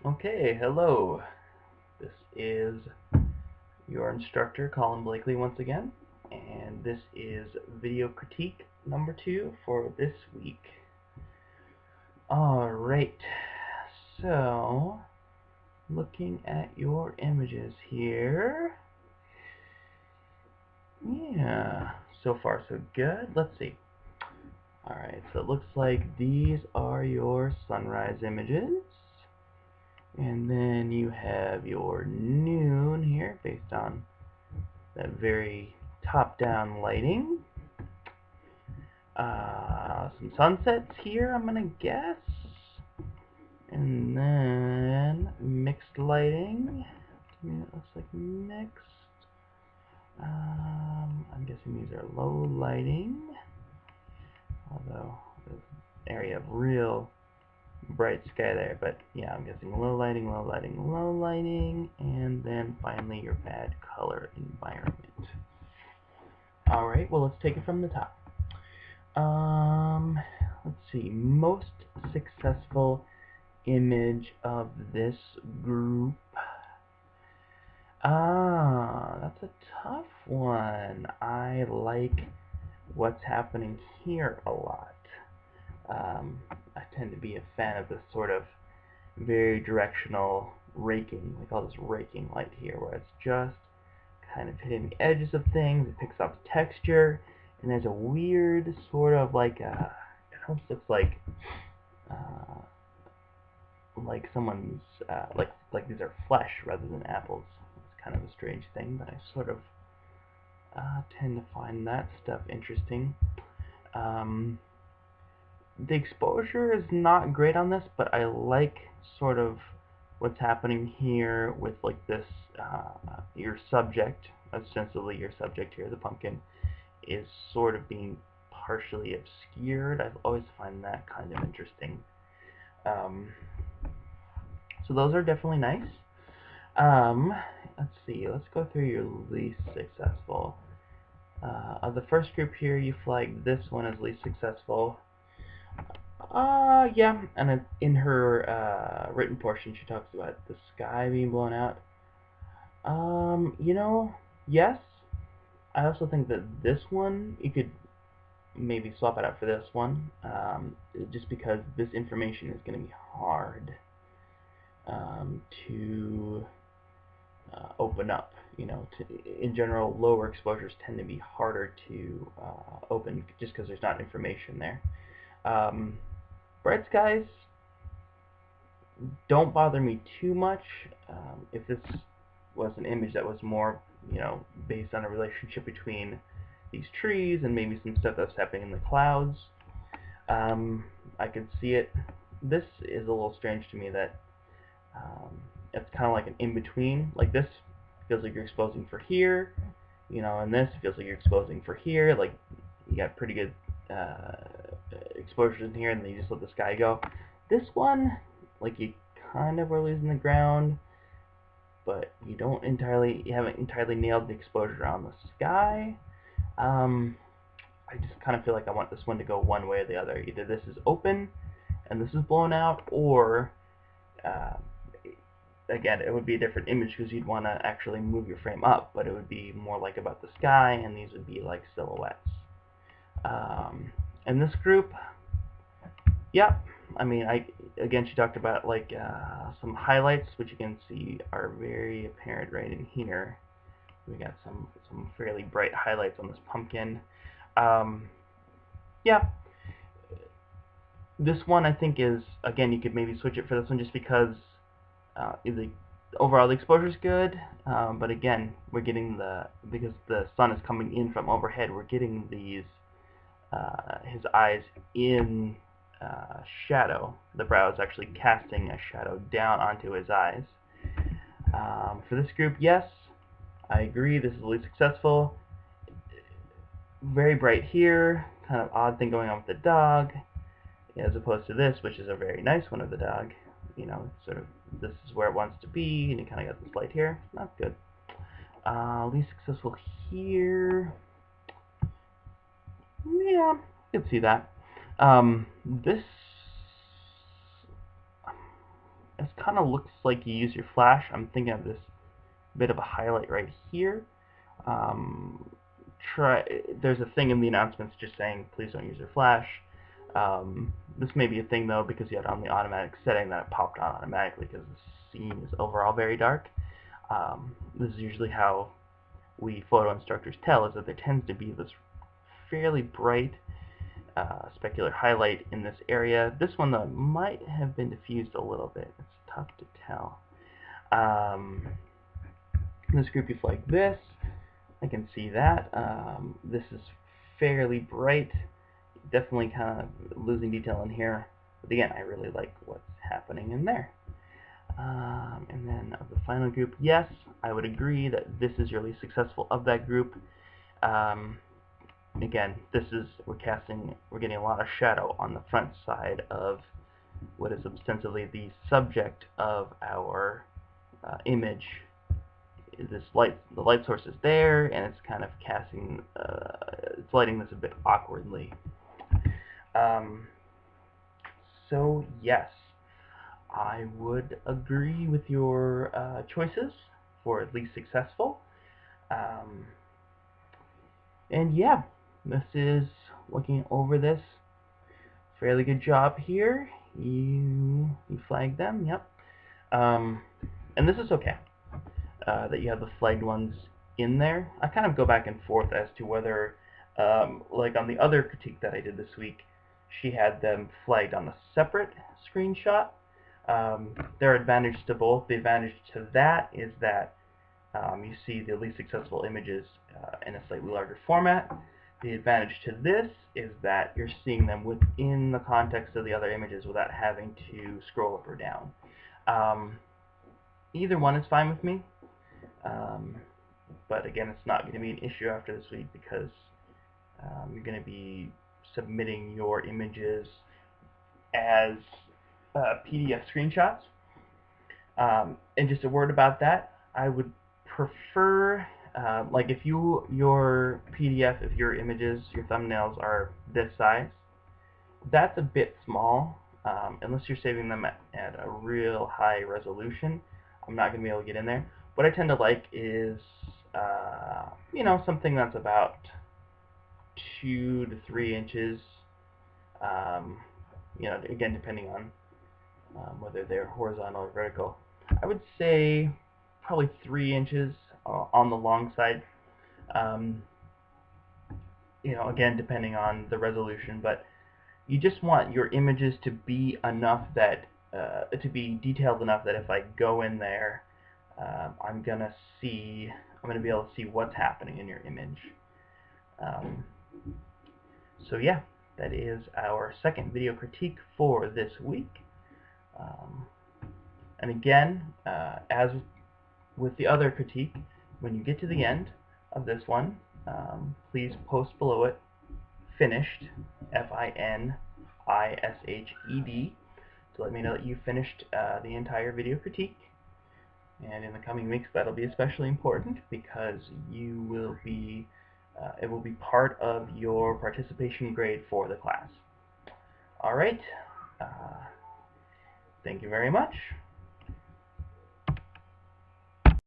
Okay, hello. This is your instructor, Colin Blakely, once again, and this is video critique number 2 for this week. Alright, so looking at your images here, yeah, so far so good. Let's see. Alright, so it looks like these are your sunrise images. And then you have your noon here based on that very top-down lighting. Some sunsets here, I'm gonna guess. And then mixed lighting. To me, it looks like mixed. I'm guessing these are low lighting. Although there's an area of real bright sky there, but yeah, I'm guessing low lighting, low lighting, low lighting, and then finally your bad color environment. Alright, well, let's take it from the top. Let's see, most successful image of this group. That's a tough one. I like what's happening here a lot. I tend to be a fan of this sort of very directional raking. We call this raking light here, where it's just kind of hitting the edges of things. It picks up texture, and there's a weird sort of like it almost looks uh, like someone's like these are flesh rather than apples. It's kind of a strange thing, but I sort of tend to find that stuff interesting. Um, the exposure is not great on this, but I like sort of what's happening here with like this, your subject, ostensibly your subject here, the pumpkin, is sort of being partially obscured. I've always find that kind of interesting. Um, so those are definitely nice. Um, let's see, let's go through your least successful. Of the first group here, you flagged this one as least successful. Yeah, and in her written portion, she talks about the sky being blown out. You know, yes. I also think that this one, you could maybe swap it out for this one, just because this information is going to be hard to open up. You know, in general, lower exposures tend to be harder to open just because there's not information there. Bright skies don't bother me too much. If this was an image that was more, based on a relationship between these trees and maybe some stuff that's happening in the clouds, I could see it. This is a little strange to me that it's kind of like an in-between. Like this feels like you're exposing for here, and this feels like you're exposing for here. Like you got pretty good exposures in here, and then you just let the sky go. This one, like you kind of are losing the ground, but you haven't entirely nailed the exposure on the sky. I just kind of feel like I want this one to go one way or the other. Either this is open and this is blown out, or uh, again, it would be a different image because you'd want to actually move your frame up, but it would be more like about the sky, and these would be like silhouettes. In this group, yeah, I mean, again, she talked about like some highlights, which you can see are very apparent right in here. We got some fairly bright highlights on this pumpkin. Um, yeah, this one I think is, again, you could maybe switch it for this one just because the overall the exposure is good, but again, we're getting because the sun is coming in from overhead, we're getting these his eyes in shadow. The brow is actually casting a shadow down onto his eyes. For this group, yes, I agree, this is the least successful. Very bright here, kind of odd thing going on with the dog, as opposed to this, which is a very nice one of the dog. Sort of this is where it wants to be, and you kind of got this light here. Not good. Least successful here. Yeah, you can see that. This, It kind of looks like you use your flash. I'm thinking of this bit of a highlight right here. Um, There's a thing in the announcements just saying please don't use your flash. This may be a thing though because you had on the automatic setting that it popped on automatically because the scene is overall very dark. This is usually how we photo instructors tell, is that there tends to be this fairly bright specular highlight in this area. This one though might have been diffused a little bit. It's tough to tell. This group is like this. I can see that. This is fairly bright. Definitely kind of losing detail in here. But again, I really like what's happening in there. And then of the final group, yes, I would agree that this is your least successful of that group. Again, we're getting a lot of shadow on the front side of what is ostensibly the subject of our image. The light source is there, and it's kind of casting, it's lighting this a bit awkwardly. So yes, I would agree with your choices for at least successful. And yeah, this is looking over this. Fairly good job here. You flagged them, yep. And this is okay, that you have the flagged ones in there. I kind of go back and forth as to whether, like on the other critique that I did this week, she had them flagged on a separate screenshot. There are advantages to both. The advantage to that is that you see the least successful images in a slightly larger format. The advantage to this is that you're seeing them within the context of the other images without having to scroll up or down. Either one is fine with me, but again, it's not going to be an issue after this week because you're going to be submitting your images as PDF screenshots. And just a word about that, I would prefer, like if your PDF, if your images, your thumbnails are this size, that's a bit small. Unless you're saving them at a real high resolution, I'm not going to be able to get in there. What I tend to like is, something that's about 2 to 3 inches. Again, depending on whether they're horizontal or vertical. I would say probably 3 inches on the long side. Again, depending on the resolution, but you just want your images to be enough that to be detailed enough that if I go in there, I'm gonna be able to see what's happening in your image. So yeah, that is our second video critique for this week. And again, as with the other critique, when you get to the end of this one, please post below it finished, FINISHED, to let me know that you finished the entire video critique. And in the coming weeks, that'll be especially important because you will be, it will be part of your participation grade for the class. All right. Thank you very much.